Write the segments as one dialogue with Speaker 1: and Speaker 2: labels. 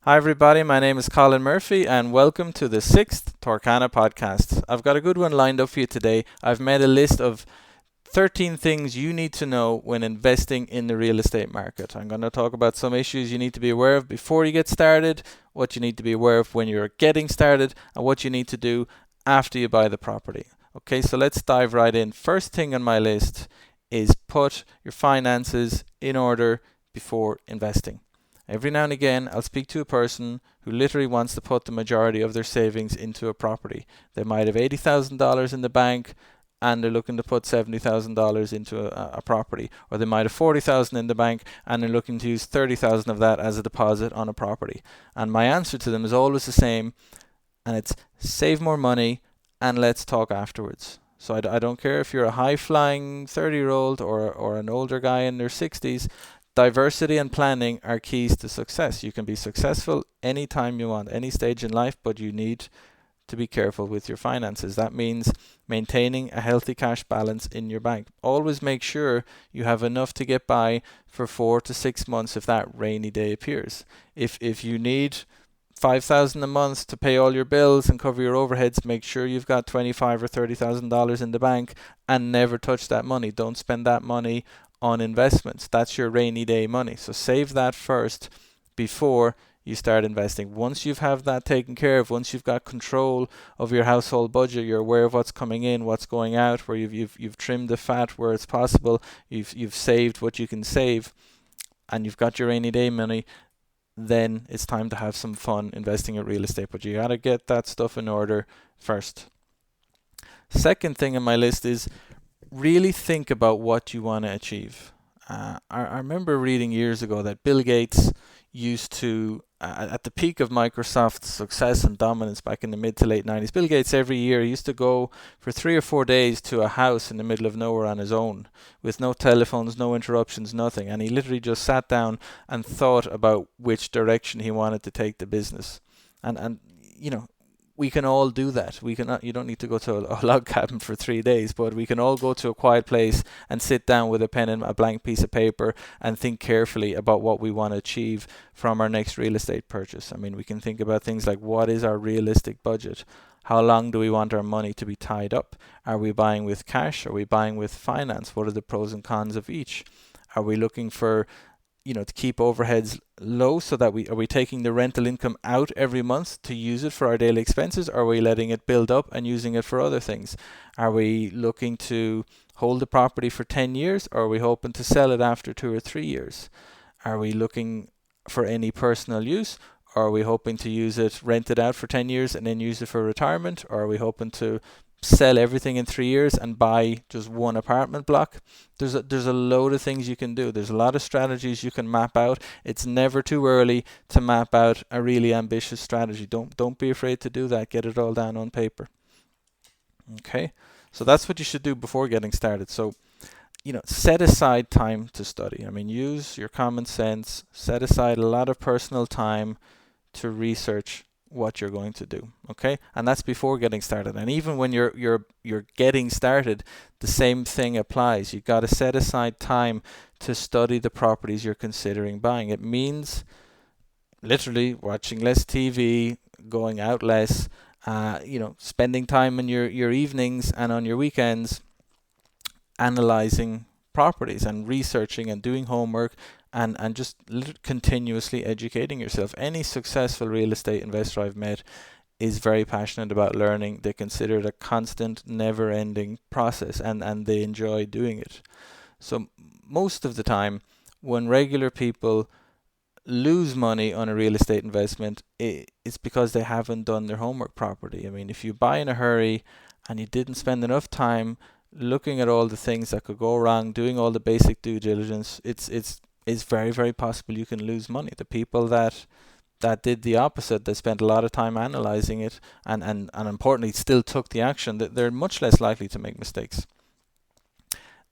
Speaker 1: Hi, everybody. My name is Colin Murphy, and welcome to the sixth Torcana Podcast. I've got a good one lined up for you today. I've made a list of 13 things you need to know when investing in the real estate market. I'm going to talk about some issues you need to be aware of before you get started, what you need to be aware of when you're getting started, and what you need to do after you buy the property. Okay, so let's dive right in. First thing on my list is put your finances in order before investing. Every now and again, I'll speak to a person who literally wants to put the majority of their savings into a property. They might have $80,000 in the bank and they're looking to put $70,000 into a property. Or they might have $40,000 in the bank and they're looking to use $30,000 of that as a deposit on a property. And my answer to them is always the same, and it's save more money and let's talk afterwards. So I don't care if you're a high-flying 30-year-old or an older guy in their 60s. Diversity and planning are keys to success. You can be successful anytime you want, any stage in life, but you need to be careful with your finances. That means maintaining a healthy cash balance in your bank. Always make sure you have enough to get by for 4 to 6 months if that rainy day appears. If you need $5,000 a month to pay all your bills and cover your overheads, make sure you've got $25,000 or $30,000 in the bank and never touch that money. Don't spend that money on investments. That's your rainy day money. So save that first before you start investing. Once you've have that taken care of, once you've got control of your household budget, you're aware of what's coming in, what's going out, where you've trimmed the fat where it's possible, you've saved what you can save, and you've got your rainy day money, then it's time to have some fun investing in real estate. But you got to get that stuff in order first. Second thing on my list is really think about what you want to achieve. I remember reading years ago that Bill Gates used to, at the peak of Microsoft's success and dominance back in the mid to late 90s, Bill Gates every year used to go for 3 or 4 days to a house in the middle of nowhere on his own with no telephones, no interruptions, nothing. And he literally just sat down and thought about which direction he wanted to take the business. And you know, we can all do that. You don't need to go to a log cabin for 3 days, but we can all go to a quiet place and sit down with a pen and a blank piece of paper and think carefully about what we want to achieve from our next real estate purchase. I mean, we can think about things like, what is our realistic budget? How long do we want our money to be tied up? Are we buying with cash? Are we buying with finance? What are the pros and cons of each? Are we looking for to keep overheads low, so that are we taking the rental income out every month to use it for our daily expenses, or are we letting it build up and using it for other things? Are we looking to hold the property for 10 years, or are we hoping to sell it after 2 or 3 years? Are we looking for any personal use, or are we hoping to use it, rent it out for 10 years and then use it for retirement, or are we hoping to sell everything in 3 years and buy just one apartment block? There's a load of things you can do. There's a lot of strategies you can map out. It's never too early to map out a really ambitious strategy. Don't be afraid to do that. Get it all down on paper. Okay, so that's what you should do before getting started. So set aside time to study. I mean, use your common sense. Set aside a lot of personal time to research what you're going to do. Okay, and that's before getting started. And even when you're getting started, the same thing applies. You've got to set aside time to study the properties you're considering buying. It means literally watching less TV, going out less, spending time in your evenings and on your weekends analyzing properties and researching and doing homework and just continuously educating yourself. Any successful real estate investor I've met is very passionate about learning. They consider it a constant, never-ending process, and they enjoy doing it. So most of the time, when regular people lose money on a real estate investment, it's because they haven't done their homework properly. I mean, if you buy in a hurry and you didn't spend enough time looking at all the things that could go wrong, doing all the basic due diligence, it's very, very possible you can lose money. The people that did the opposite, they spent a lot of time analyzing it and importantly still took the action, that they're much less likely to make mistakes.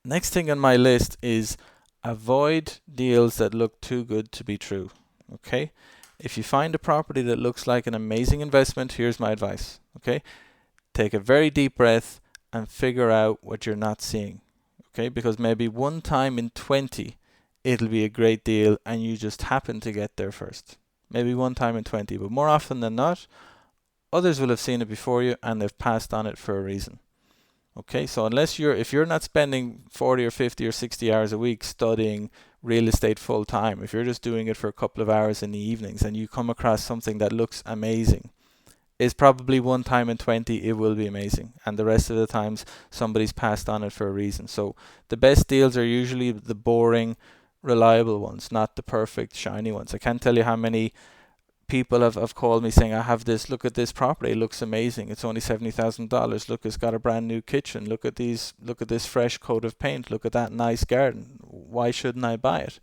Speaker 1: Next thing on my list is avoid deals that look too good to be true. Okay? If you find a property that looks like an amazing investment, here's my advice. Okay? Take a very deep breath and figure out what you're not seeing. Okay? Because maybe one time in 20 it'll be a great deal and you just happen to get there first. maybe one time in 20, but more often than not, others will have seen it before you and they've passed on it for a reason. Okay, so if you're not spending 40 or 50 or 60 hours a week studying real estate full time, if you're just doing it for a couple of hours in the evenings and you come across something that looks amazing, it's probably one time in 20 it will be amazing, and the rest of the times somebody's passed on it for a reason. So the best deals are usually the boring, reliable ones, not the perfect, shiny ones. I can't tell you how many people have called me saying, I have this, look at this property, it looks amazing, it's only $70,000, look, it's got a brand new kitchen, look at this fresh coat of paint, look at that nice garden, why shouldn't I buy it?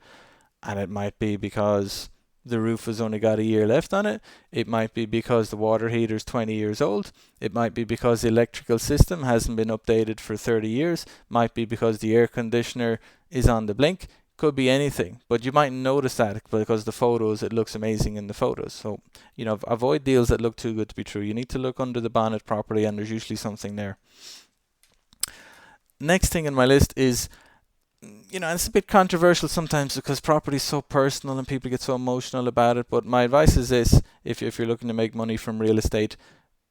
Speaker 1: And it might be because the roof has only got a year left on it, it might be because the water heater is 20 years old, it might be because the electrical system hasn't been updated for 30 years, might be because the air conditioner is on the blink. Could be anything, but you might notice that because the photos, it looks amazing in the photos. So, avoid deals that look too good to be true. You need to look under the bonnet properly, and there's usually something there. Next thing in my list is, it's a bit controversial sometimes because property is so personal and people get so emotional about it, but my advice is this: if you're looking to make money from real estate,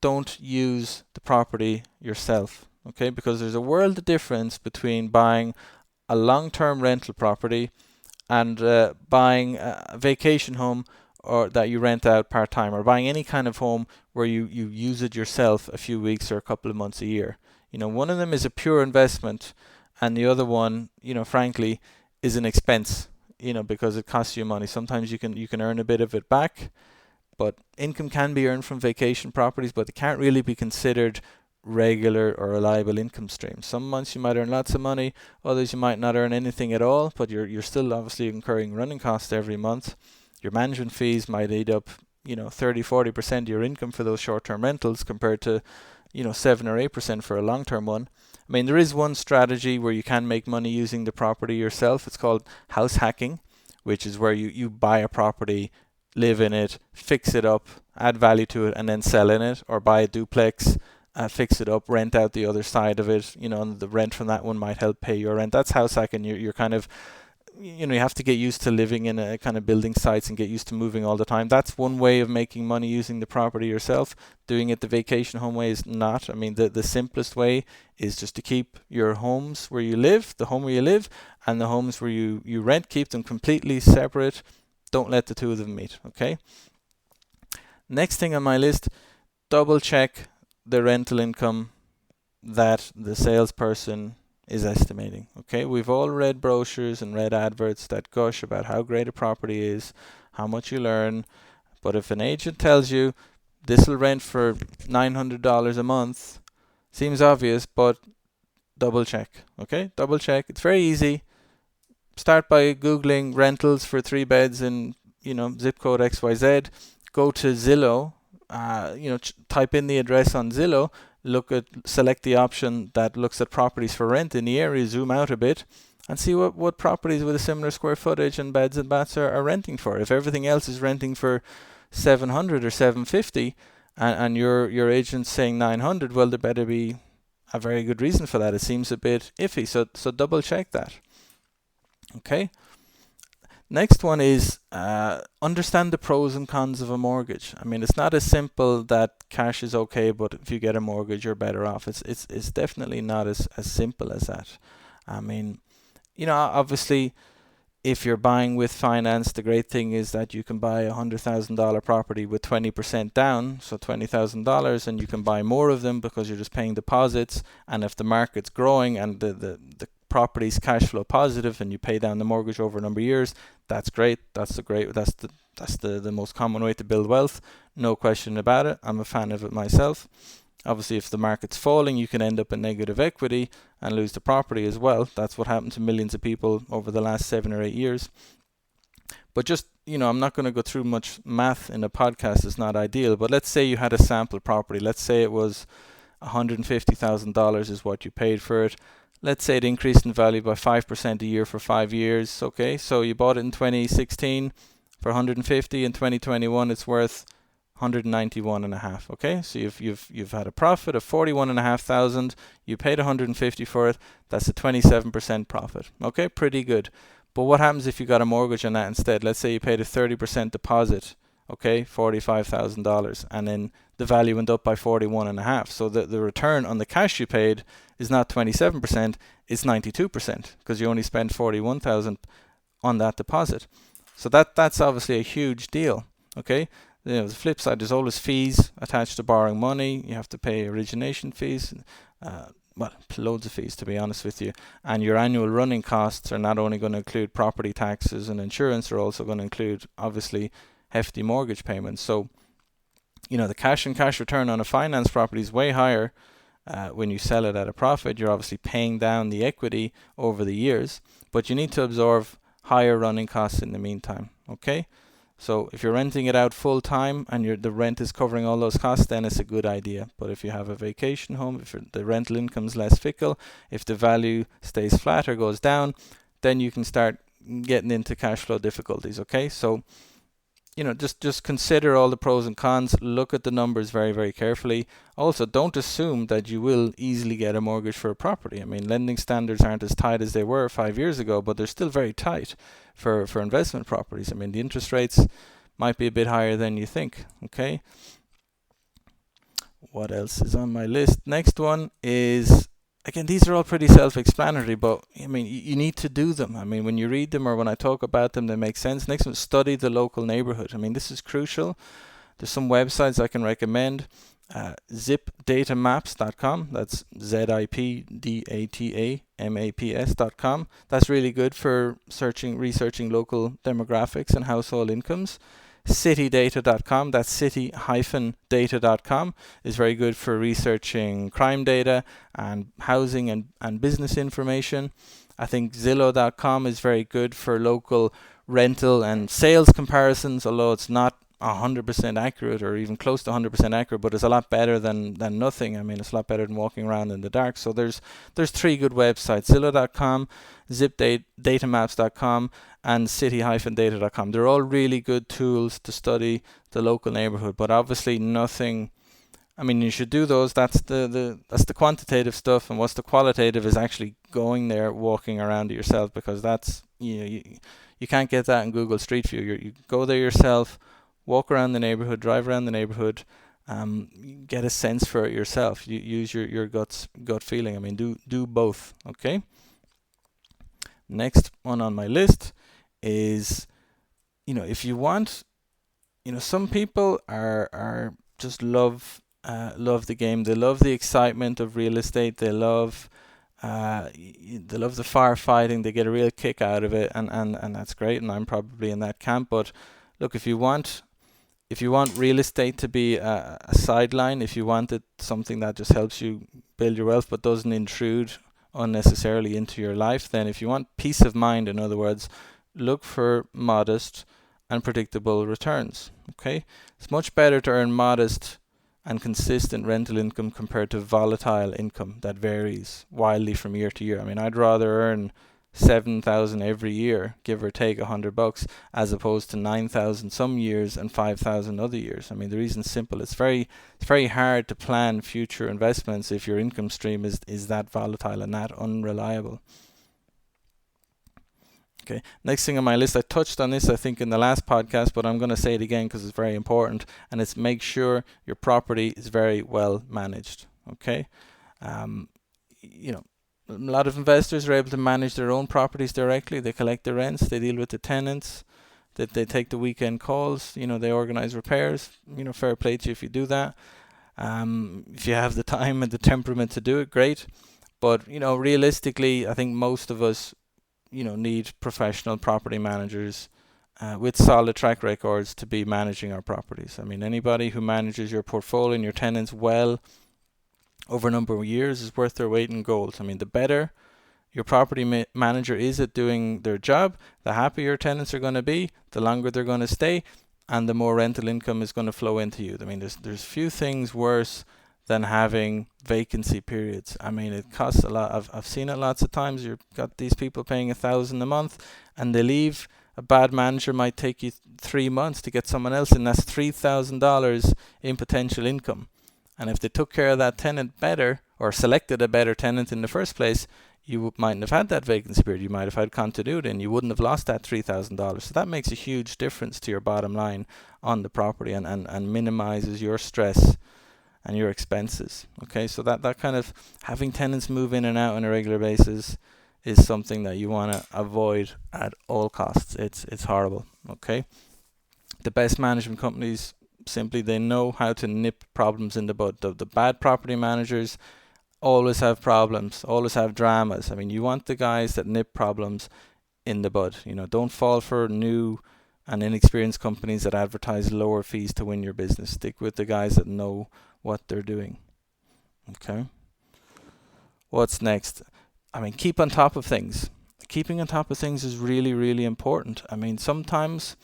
Speaker 1: don't use the property yourself, okay? Because there's a world of difference between buying a long-term rental property and buying a vacation home or that you rent out part-time, or buying any kind of home where you use it yourself a few weeks or a couple of months a year. One of them is a pure investment and the other one, frankly, is an expense, because it costs you money. Sometimes you can earn a bit of it back, but income can be earned from vacation properties, but it can't really be considered regular or reliable income streams. Some months you might earn lots of money, others you might not earn anything at all, but you're still obviously incurring running costs every month. Your management fees might eat up 30-40% of your income for those short-term rentals compared to 7 or 8% for a long-term one. I mean, there is one strategy where you can make money using the property yourself. It's called house hacking, which is where you buy a property, live in it, fix it up, add value to it, and then sell in it, or buy a duplex, fix it up, rent out the other side of it, and the rent from that one might help pay your rent. That's house hacking. You're kind of, you have to get used to living in a kind of building sites and get used to moving all the time. That's one way of making money using the property yourself. Doing it the vacation home way is not. I mean, the simplest way is just to keep your homes where you live, the home where you live, and the homes where you rent, keep them completely separate. Don't let the two of them meet, okay? Next thing on my list, double check the rental income that the salesperson is estimating. Okay, we've all read brochures and read adverts that gush about how great a property is, how much you'll earn, but if an agent tells you this will rent for $900 a month, seems obvious, but double check. Okay, double check. It's very easy. Start by googling rentals for 3 beds in zip code XYZ. Go to Zillow. Type in the address on Zillow, select the option that looks at properties for rent in the area, zoom out a bit, and see what properties with a similar square footage and beds and baths are renting for. If everything else is renting for 700 or 750, and your agent's saying 900, well, there better be a very good reason for that. It seems a bit iffy, so double check that. Okay. Next one is understand the pros and cons of a mortgage. I mean, it's not as simple that cash is okay, but if you get a mortgage, you're better off. It's definitely not as simple as that. I mean, obviously, if you're buying with finance, the great thing is that you can buy a $100,000 property with 20% down, so $20,000, and you can buy more of them because you're just paying deposits. And if the market's growing and the property's cash flow positive and you pay down the mortgage over a number of years, that's great. That's the most common way to build wealth. No question about it. I'm a fan of it myself. Obviously, if the market's falling, you can end up in negative equity and lose the property as well. That's what happened to millions of people over the last 7 or 8 years. But just, I'm not going to go through much math in a podcast. It's not ideal. But let's say you had a sample property. Let's say it was $150,000 is what you paid for it. Let's say it increased in value by 5% a year for 5 years. Okay, so you bought it in 2016 for 150. In 2021, it's worth 191.5. Okay, so you've had a profit of 41,500. You paid 150 for it. That's a 27% profit. Okay, pretty good. But what happens if you got a mortgage on that instead? Let's say you paid a 30% deposit. okay, $45,000, and then the value went up by 41.5. So the return on the cash you paid is not 27%, it's 92% because you only spent 41,000 on that deposit. So that's obviously a huge deal, okay? The flip side, there's always fees attached to borrowing money. You have to pay origination fees, loads of fees, to be honest with you. And your annual running costs are not only going to include property taxes and insurance, they're also going to include, obviously, hefty mortgage payments. So, the cash and cash return on a finance property is way higher when you sell it at a profit. You're obviously paying down the equity over the years, but you need to absorb higher running costs in the meantime, okay? So if you're renting it out full time and the rent is covering all those costs, then it's a good idea. But if you have a vacation home, if the rental income is less fickle, if the value stays flat or goes down, then you can start getting into cash flow difficulties, okay? So, just consider all the pros and cons, look at the numbers very, very carefully. Also, don't assume that you will easily get a mortgage for a property. I mean, lending standards aren't as tight as they were 5 years ago, but they're still very tight for investment properties. I mean, the interest rates might be a bit higher than you think, okay? What else is on my list? Next one is, again, these are all pretty self-explanatory, but I mean, you need to do them. I mean, when you read them or when I talk about them, they make sense. Next one, study the local neighborhood. I mean, this is crucial. There's some websites I can recommend. Zipdatamaps.com. That's ZIPDATAMAPS.com. That's really good for researching local demographics and household incomes. Citydata.com, that's city-data.com, is very good for researching crime data and housing and business information. I think Zillow.com is very good for local rental and sales comparisons, although it's not 100% accurate or even close to 100% accurate, but it's a lot better than nothing. I mean, it's a lot better than walking around in the dark. So there's 3 good websites: Zillow.com, Zipdatamaps.com, and city-data.com. They're all really good tools to study the local neighborhood, but obviously nothing. I mean, you should do those. That's the quantitative stuff, and what's the qualitative is actually going there, walking around it yourself, because that's you can't get that in Google Street View. You go there yourself, walk around the neighborhood, drive around the neighborhood, get a sense for it yourself. You use your gut feeling. I mean, do both, okay? Next one on my list is, if you want, some people are just love the game. They love the excitement of real estate. They love the firefighting. They get a real kick out of it, and that's great. And I'm probably in that camp. But look, if you want real estate to be a sideline, if you want it something that just helps you build your wealth but doesn't intrude unnecessarily into your life, then if you want peace of mind, in other words, look for modest and predictable returns, okay? It's much better to earn modest and consistent rental income compared to volatile income that varies wildly from year to year. I mean, I'd rather earn 7,000 every year, give or take $100, as opposed to 9,000 some years and 5,000 other years. I mean, the reason's simple. It's very hard to plan future investments if your income stream is that volatile and that unreliable. Okay, next thing on my list, I touched on this I think in the last podcast, but I'm going to say it again because it's very important, and it's make sure your property is very well managed. Okay, a lot of investors are able to manage their own properties directly. They collect the rents, they deal with the tenants, that they take the weekend calls, they organize repairs. Fair play to you if you do that. If you have the time and the temperament to do it, great. But realistically, I think most of us need professional property managers with solid track records to be managing our properties. I mean, anybody who manages your portfolio and your tenants well over a number of years is worth their weight in gold. I mean, the better your property manager is at doing their job, the happier your tenants are going to be, the longer they're going to stay, and the more rental income is going to flow into you. I mean, there's few things worse than having vacancy periods. I mean, it costs a lot. I've seen it lots of times. You've got these people paying $1,000 a month and they leave. A bad manager might take you 3 months to get someone else in. That's $3,000 in potential income. And if they took care of that tenant better or selected a better tenant in the first place, you mightn't have had that vacancy period. You might have had continuity and you wouldn't have lost that $3,000. So that makes a huge difference to your bottom line on the property, and minimizes your stress and your expenses. Okay, so that kind of having tenants move in and out on a regular basis is something that you want to avoid at all costs. It's horrible. Okay, the best management companies, simply, they know how to nip problems in the bud. The bad property managers always have problems, always have dramas. I mean, you want the guys that nip problems in the bud. Don't fall for new and inexperienced companies that advertise lower fees to win your business. Stick with the guys that know what they're doing. Okay. What's next? I mean, keep on top of things. Keeping on top of things is really, really important. I mean, sometimes,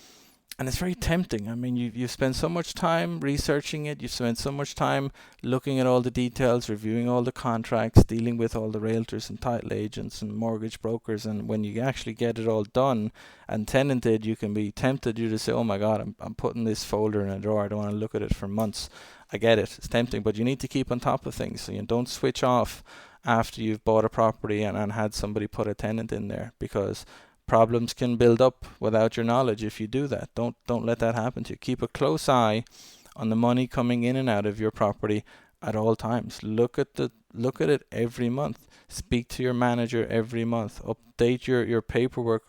Speaker 1: and it's very tempting. I mean, you've spent so much time researching it. You've spent so much time looking at all the details, reviewing all the contracts, dealing with all the realtors and title agents and mortgage brokers. And when you actually get it all done and tenanted, you can be tempted to say, oh my God, I'm putting this folder in a drawer. I don't want to look at it for months. I get it. It's tempting, but you need to keep on top of things. So you don't switch off after you've bought a property and had somebody put a tenant in there, because problems can build up without your knowledge if you do that. Don't let that happen to you. Keep a close eye on the money coming in and out of your property at all times. Look at it every month. Speak to your manager every month. Update your paperwork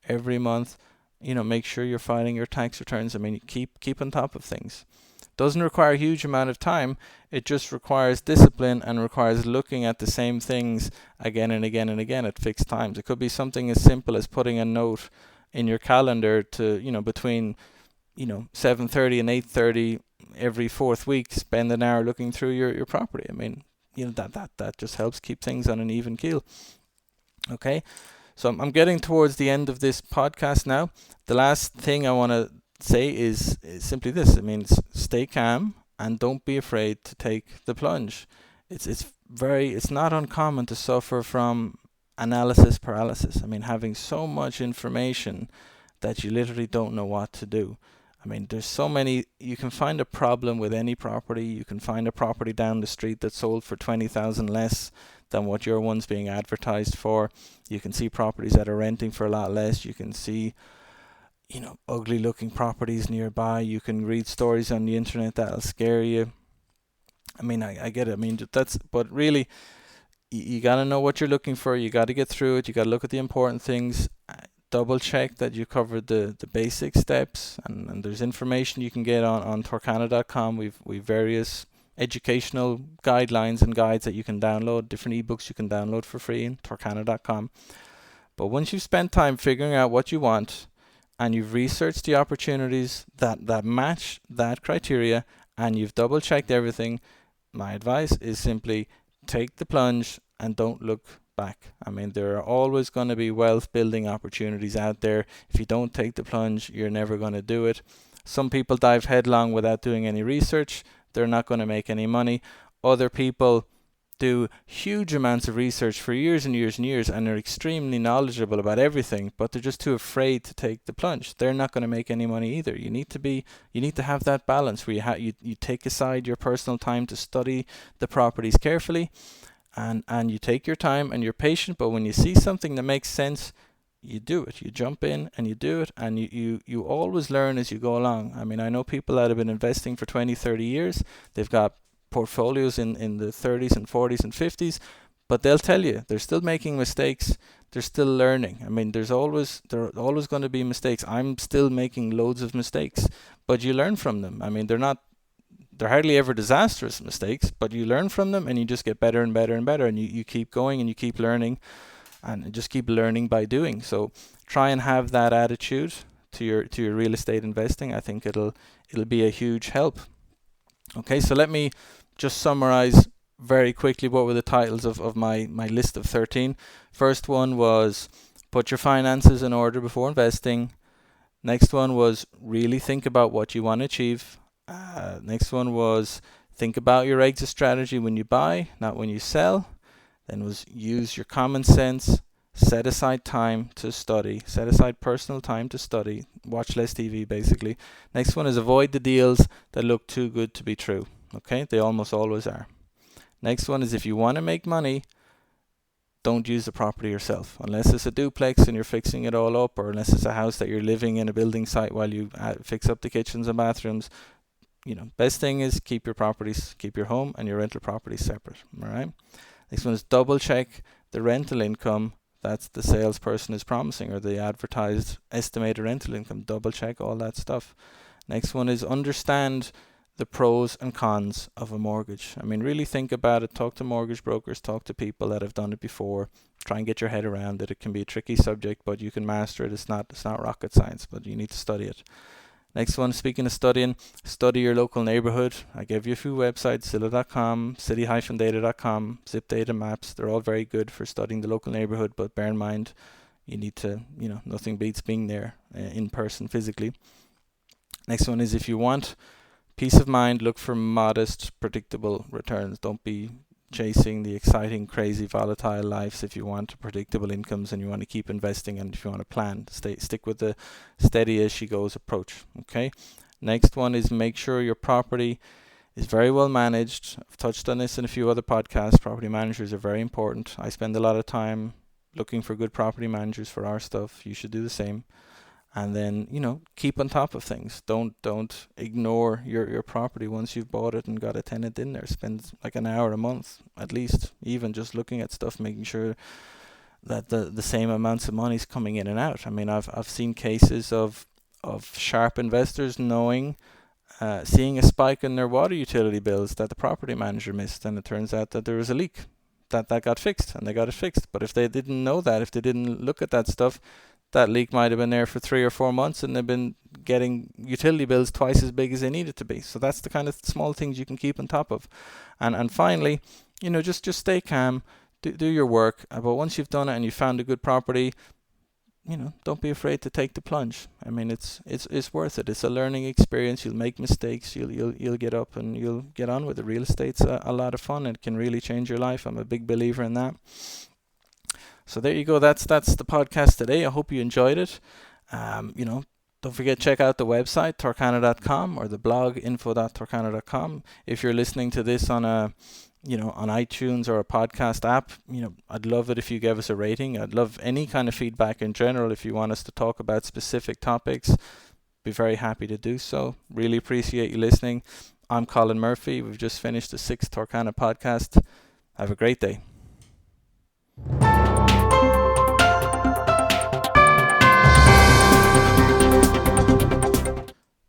Speaker 1: every month. Make sure you're filing your tax returns. I mean, keep on top of things. Doesn't require a huge amount of time. It just requires discipline and requires looking at the same things again and again and again at fixed times. It could be something as simple as putting a note in your calendar to, between 7:30 and 8:30 every fourth week, spend an hour looking through your property. I mean, that just helps keep things on an even keel. Okay, so I'm getting towards the end of this podcast now. The last thing I want to say is simply this. It means stay calm and don't be afraid to take the plunge. It's not uncommon to suffer from analysis paralysis. I mean, having so much information that you literally don't know what to do. I mean, there's so many. You can find a problem with any property. You can find a property down the street that sold for 20,000 less than what your one's being advertised for. You can see properties that are renting for a lot less. You can see ugly looking properties nearby. You can read stories on the internet that'll scare you. I mean, I get it. I mean, but really, you got to know what you're looking for. You got to get through it. You got to look at the important things. Double check that you covered the basic steps. And there's information you can get on Torcana.com. We've various educational guidelines and guides that you can download, different ebooks you can download for free in Torcana.com. But once you've spent time figuring out what you want, and you've researched the opportunities that match that criteria, and you've double checked everything, my advice is simply take the plunge and don't look back. I mean, there are always going to be wealth building opportunities out there. If you don't take the plunge, you're never going to do it. Some people dive headlong without doing any research. They're not going to make any money. Other people do huge amounts of research for years and years and years and are extremely knowledgeable about everything, but they're just too afraid to take the plunge. They're not going to make any money either. You need to have that balance where you take aside your personal time to study the properties carefully, and you take your time and you're patient, but when you see something that makes sense, you do it. You jump in and you do it, and you always learn as you go along. I mean, I know people that have been investing for 20, 30 years. They've got portfolios in the 30s and 40s and 50s, but they'll tell you they're still making mistakes. They're still learning. I mean, there are always going to be mistakes. I'm still making loads of mistakes, but you learn from them. I mean, they're hardly ever disastrous mistakes, but you learn from them and you just get better and better and better, and you keep going and you keep learning, and just keep learning by doing. So try and have that attitude to your real estate investing. I think it'll be a huge help. Okay, so let me just summarize very quickly what were the titles of my list of 13. First one was put your finances in order before investing. Next one was really think about what you want to achieve. Next one was think about your exit strategy when you buy, not when you sell. Then was use your common sense. Set aside time to study. Set aside personal time to study. Watch less TV, basically. Next one is avoid the deals that look too good to be true. Okay, they almost always are. Next one is if you want to make money, don't use the property yourself. Unless it's a duplex and you're fixing it all up, or unless it's a house that you're living in a building site while you fix up the kitchens and bathrooms, best thing is keep your home and your rental property separate. All right. Next one is double check the rental income that the salesperson is promising, or the advertised estimated rental income. Double check all that stuff. Next one is understand the pros and cons of a mortgage. I mean, really think about it. Talk to mortgage brokers, talk to people that have done it before. Try and get your head around it. It can be a tricky subject, but you can master it. It's not rocket science, but you need to study it. Next one, speaking of studying, study your local neighborhood. I gave you a few websites: Zillow.com, city-data.com, Zip Data Maps. They're all very good for studying the local neighborhood, but bear in mind, you need to, nothing beats being there in person physically. Next one is, if you want peace of mind, look for modest, predictable returns. Don't be chasing the exciting, crazy, volatile lives. If you want predictable incomes and you want to keep investing, and if you want to plan, stick with the steady as she goes approach. Okay. Next one is, make sure your property is very well managed. I've touched on this in a few other podcasts. Property managers are very important. I spend a lot of time looking for good property managers for our stuff. You should do the same. And then, keep on top of things. Don't ignore your property once you've bought it and got a tenant in there. Spend like an hour a month, at least, even just looking at stuff, making sure that the same amounts of money is coming in and out. I mean, I've seen cases of sharp investors seeing a spike in their water utility bills that the property manager missed, and it turns out that there was a leak that got fixed, and they got it fixed. But if they didn't know that, if they didn't look at that stuff, that leak might have been there for 3 or 4 months, and they've been getting utility bills twice as big as they needed to be. So that's the kind of small things you can keep on top of. And finally, just stay calm, do your work. But once you've done it and you found a good property, don't be afraid to take the plunge. I mean, it's worth it. It's a learning experience. You'll make mistakes. You'll get up and you'll get on with it. Real estate's a lot of fun. It can really change your life. I'm a big believer in that. So there you go. That's the podcast today. I hope you enjoyed it. Don't forget, check out the website torcana.com, or the blog info.torcana.com. If you're listening to this on on iTunes or a podcast app, I'd love it if you gave us a rating. I'd love any kind of feedback in general. If you want us to talk about specific topics, be very happy to do so. Really appreciate you listening. I'm Colin Murphy. We've just finished the 6th Torcana podcast. Have a great day.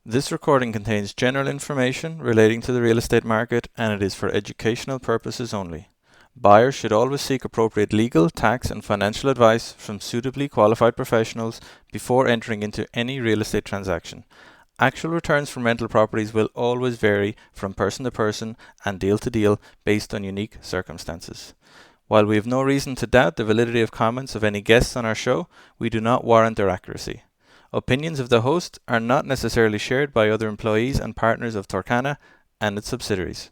Speaker 1: This recording contains general information relating to the real estate market, and it is for educational purposes only. Buyers should always seek appropriate legal, tax, and financial advice from suitably qualified professionals before entering into any real estate transaction. Actual returns from rental properties will always vary from person to person and deal to deal based on unique circumstances. While we have no reason to doubt the validity of comments of any guests on our show, we do not warrant their accuracy. Opinions of the host are not necessarily shared by other employees and partners of Torcana and its subsidiaries.